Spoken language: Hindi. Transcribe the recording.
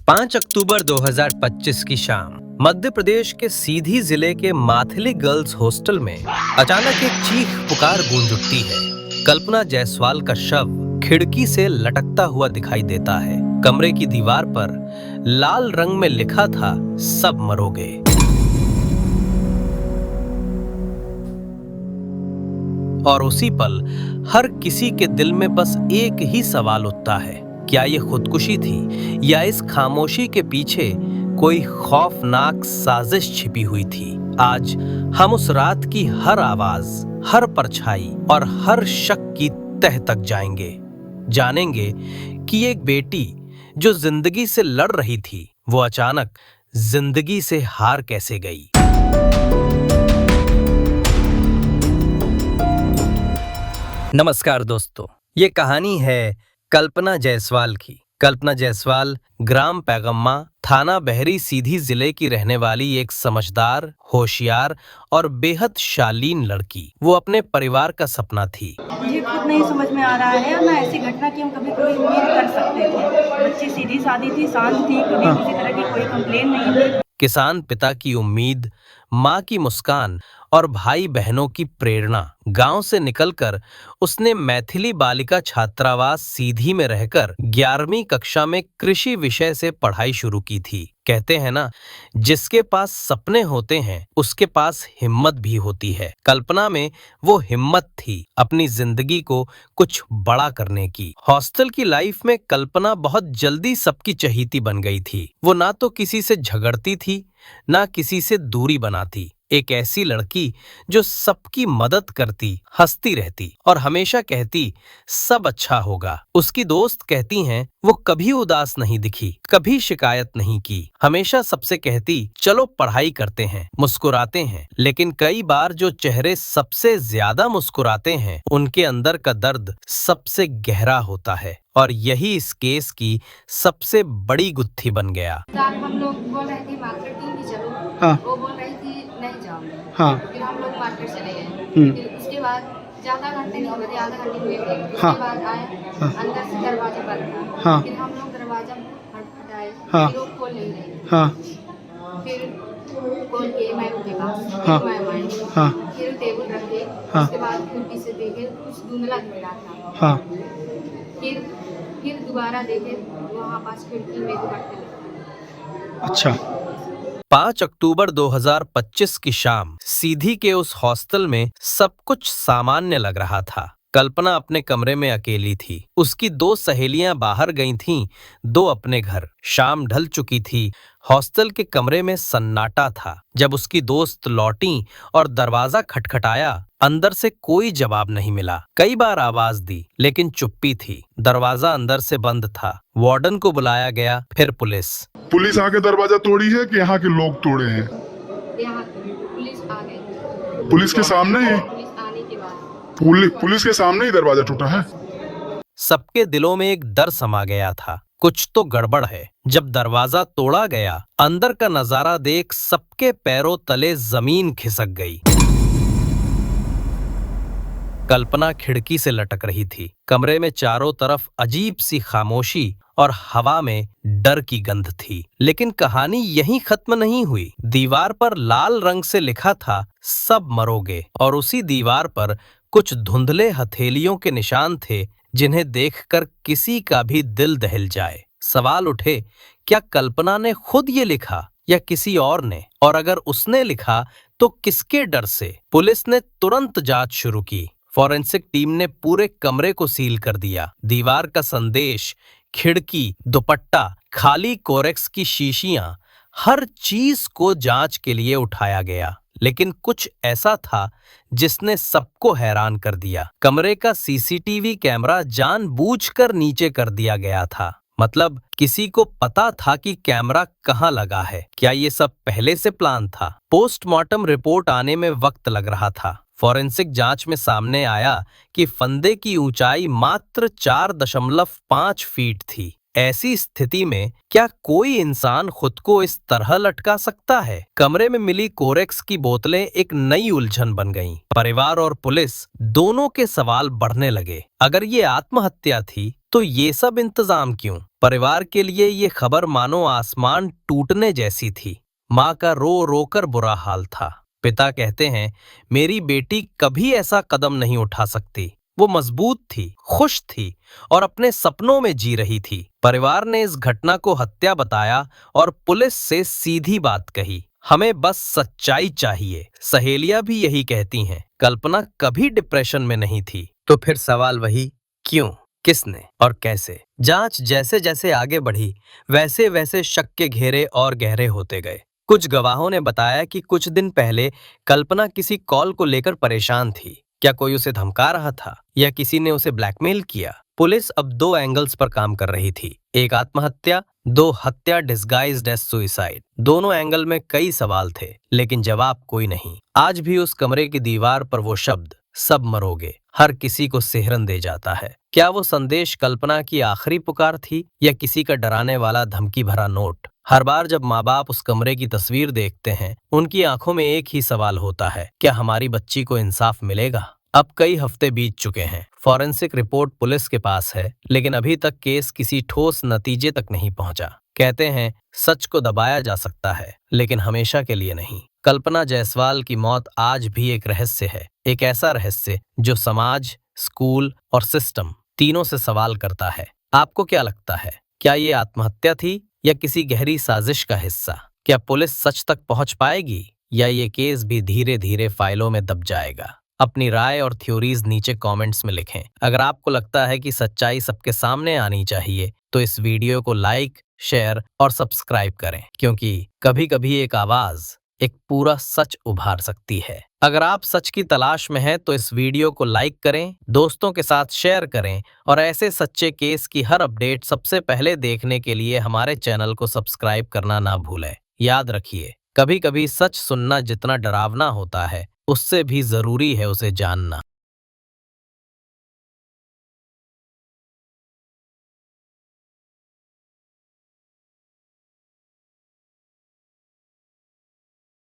5 अक्टूबर 2025 की शाम मध्य प्रदेश के सीधी जिले के माथिली गर्ल्स हॉस्टल में अचानक एक चीख पुकार गूंज उठती है। कल्पना जायसवाल का शव खिड़की से लटकता हुआ दिखाई देता है। कमरे की दीवार पर लाल रंग में लिखा था, सब मरोगे। और उसी पल हर किसी के दिल में बस एक ही सवाल उठता है, क्या ये खुदकुशी थी या इस खामोशी के पीछे कोई खौफनाक साजिश छिपी हुई थी। आज हम उस रात की हर आवाज, हर परछाई और हर शक की तह तक जाएंगे। जानेंगे कि एक बेटी जो जिंदगी से लड़ रही थी, वो अचानक जिंदगी से हार कैसे गई। नमस्कार दोस्तों, ये कहानी है कल्पना जायसवाल की। कल्पना जायसवाल ग्राम पैगम्मा, थाना बहरी सीधी जिले की रहने वाली एक समझदार, होशियार और बेहद शालीन लड़की। वो अपने परिवार का सपना थी। मुझे खुद नहीं समझ में आ रहा है ना ऐसी घटना की हम कभी कोई उम्मीद कर सकते थे। बच्ची सीधी सादी थी, शांत थी, कभी किसी तरह की कोई कंप्लेन नहीं थी। किसान पिता की उम्मीद, माँ की मुस्कान और भाई बहनों की प्रेरणा। गांव से निकलकर उसने मैथिली बालिका छात्रावास सीधी में रहकर 11वीं कक्षा में कृषि विषय से पढ़ाई शुरू की थी। कहते हैं ना, जिसके पास सपने होते हैं उसके पास हिम्मत भी होती है। कल्पना में वो हिम्मत थी अपनी जिंदगी को कुछ बड़ा करने की। हॉस्टल की लाइफ में कल्पना बहुत जल्दी सबकी चहेती बन गई थी। वो ना तो किसी से झगड़ती थी, ना किसी से दूरी बनाती। एक ऐसी लड़की जो सबकी मदद करती, हंसती रहती और हमेशा कहती, सब अच्छा होगा। उसकी दोस्त कहती हैं, वो कभी उदास नहीं दिखी, कभी शिकायत नहीं की, हमेशा सबसे कहती, चलो पढ़ाई करते हैं, मुस्कुराते हैं। लेकिन कई बार जो चेहरे सबसे ज्यादा मुस्कुराते हैं, उनके अंदर का दर्द सबसे गहरा होता है। और यही इस केस की सबसे बड़ी गुत्थी बन गया। हम लोग बोल रहे थे मार्केट तुम भी चलो। हाँ। वो बोल रही थी नहीं जाऊंगी। हाँ। फिर हम लोग मार्केट चले गए। फिर उसके बाद ज्यादा घंटे नहीं हुए थे, आधा घंटे हुए थे। उसके हाँ। बाद आए, हाँ। अंदर से दरवाजा बंद था। हाँ। फिर हम लोग दरवाजा खटखटाए। हाँ। फिर वो खोल नहीं रही। हाँ। फिर खोल के मैं उनके पास, हाँ। फिर मैं आए। हाँ। फिर टेबल रखे। हाँ। उसके बाद खिड़की से देखे कुछ धुंधला दिख रहा था। हाँ। फिर दोबारा देखे, वहाँ पास खिड़की में दुपट्टे लगे। अच्छा। 5 अक्टूबर 2025 की शाम सीधी के उस हॉस्टल में सब कुछ सामान्य लग रहा था। कल्पना अपने कमरे में अकेली थी। उसकी 2 सहेलियां बाहर गई थीं, 2 अपने घर। शाम ढल चुकी थी। हॉस्टल के कमरे में सन्नाटा था। जब उसकी दोस्त लौटी और दरवाजा खटखटाया, अंदर से कोई जवाब नहीं मिला। कई बार आवाज दी, लेकिन चुप्पी थी। दरवाजा अंदर से बंद था। वार्डन को बुलाया गया, फिर पुलिस आके दरवाजा तोड़ी है कि यहाँ के लोग तोड़े हैं? यहाँ पुलिस आ गई। पुलिस के सामने ही? पुलिस आने के बाद पुलिस के सामने ही दरवाजा टूटा है? सबके दिलों में एक डर समा गया था, कुछ तो गड़बड़ है। जब दरवाजा तोड़ा गया, अंदर का नजारा देख सबके पैरों तले जमीन खिसक गई। कल्पना खिड़की से लटक रही थी। कमरे में चारों तरफ अजीब सी खामोशी और हवा में डर की गंध थी। लेकिन कहानी यहीं खत्म नहीं हुई। दीवार पर लाल रंग से लिखा था, सब मरोगे। और उसी दीवार पर कुछ धुंधले हथेलियों के निशान थे, जिन्हें देखकर किसी का भी दिल दहल जाए। सवाल उठे, क्या कल्पना ने खुद ये लिखा या किसी और ने? और अगर उसने लिखा तो किसके डर से? पुलिस ने तुरंत जांच शुरू की। फॉरेंसिक टीम ने पूरे कमरे को सील कर दिया। दीवार का संदेश, खिड़की, दुपट्टा, खाली कोरेक्स की शीशियां, हर चीज को जांच के लिए उठाया गया। लेकिन कुछ ऐसा था जिसने सबको हैरान कर दिया। कमरे का सीसीटीवी कैमरा जानबूझकर नीचे कर दिया गया था। मतलब किसी को पता था कि कैमरा कहां लगा है। क्या ये सब पहले से प्लान था? पोस्टमार्टम रिपोर्ट आने में वक्त लग रहा था। फॉरेंसिक जांच में सामने आया कि फंदे की ऊंचाई मात्र 4.5 फीट थी। ऐसी स्थिति में क्या कोई इंसान खुद को इस तरह लटका सकता है? कमरे में मिली कोरेक्स की बोतलें एक नई उलझन बन गईं। परिवार और पुलिस दोनों के सवाल बढ़ने लगे। अगर ये आत्महत्या थी तो ये सब इंतजाम क्यों? परिवार के लिए ये खबर मानो आसमान टूटने जैसी थी। माँ का रो रो कर बुरा हाल था। पिता कहते हैं, मेरी बेटी कभी ऐसा कदम नहीं उठा सकती। वो मजबूत थी, खुश थी और अपने सपनों में जी रही थी। परिवार ने इस घटना को हत्या बताया और पुलिस से सीधी बात कही, हमें बस सच्चाई चाहिए। सहेलियां भी यही कहती हैं, कल्पना कभी डिप्रेशन में नहीं थी। तो फिर सवाल वही, क्यों, किसने और कैसे? जांच जैसे जैसे आगे बढ़ी वैसे वैसे शक के घेरे और गहरे होते गए। कुछ गवाहों ने बताया कि कुछ दिन पहले कल्पना किसी कॉल को लेकर परेशान थी। क्या कोई उसे धमका रहा था या किसी ने उसे ब्लैकमेल किया? पुलिस अब 2 एंगल्स पर काम कर रही थी, एक आत्महत्या, 2 हत्या डिस्गाइज्ड एज सुसाइड। दोनों एंगल में कई सवाल थे, लेकिन जवाब कोई नहीं। आज भी उस कमरे की दीवार पर वो शब्द, सब मरोगे, हर किसी को सिहरन दे जाता है। क्या वो संदेश कल्पना की आखिरी पुकार थी या किसी का डराने वाला धमकी भरा नोट? हर बार जब माँ बाप उस कमरे की तस्वीर देखते हैं, उनकी आंखों में एक ही सवाल होता है, क्या हमारी बच्ची को इंसाफ मिलेगा? अब कई हफ्ते बीत चुके हैं, फॉरेंसिक रिपोर्ट पुलिस के पास है, लेकिन अभी तक केस किसी ठोस नतीजे तक नहीं पहुंचा। कहते हैं, सच को दबाया जा सकता है, लेकिन हमेशा के लिए नहीं। कल्पना जायसवाल की मौत आज भी एक रहस्य है, एक ऐसा रहस्य जो समाज, स्कूल और सिस्टम तीनों से सवाल करता है। आपको क्या लगता है, क्या ये आत्महत्या थी या किसी गहरी साजिश का हिस्सा? क्या पुलिस सच तक पहुंच पाएगी या ये केस भी धीरे धीरे फाइलों में दब जाएगा? अपनी राय और थ्योरीज नीचे कमेंट्स में लिखें। अगर आपको लगता है कि सच्चाई सबके सामने आनी चाहिए, तो इस वीडियो को लाइक, शेयर और सब्सक्राइब करें, क्योंकि कभी कभी एक आवाज एक पूरा सच उभार सकती है। अगर आप सच की तलाश में हैं, तो इस वीडियो को लाइक करें, दोस्तों के साथ शेयर करें और ऐसे सच्चे केस की हर अपडेट सबसे पहले देखने के लिए हमारे चैनल को सब्सक्राइब करना ना भूलें। याद रखिए, कभी कभी सच सुनना जितना डरावना होता है, उससे भी जरूरी है उसे जानना।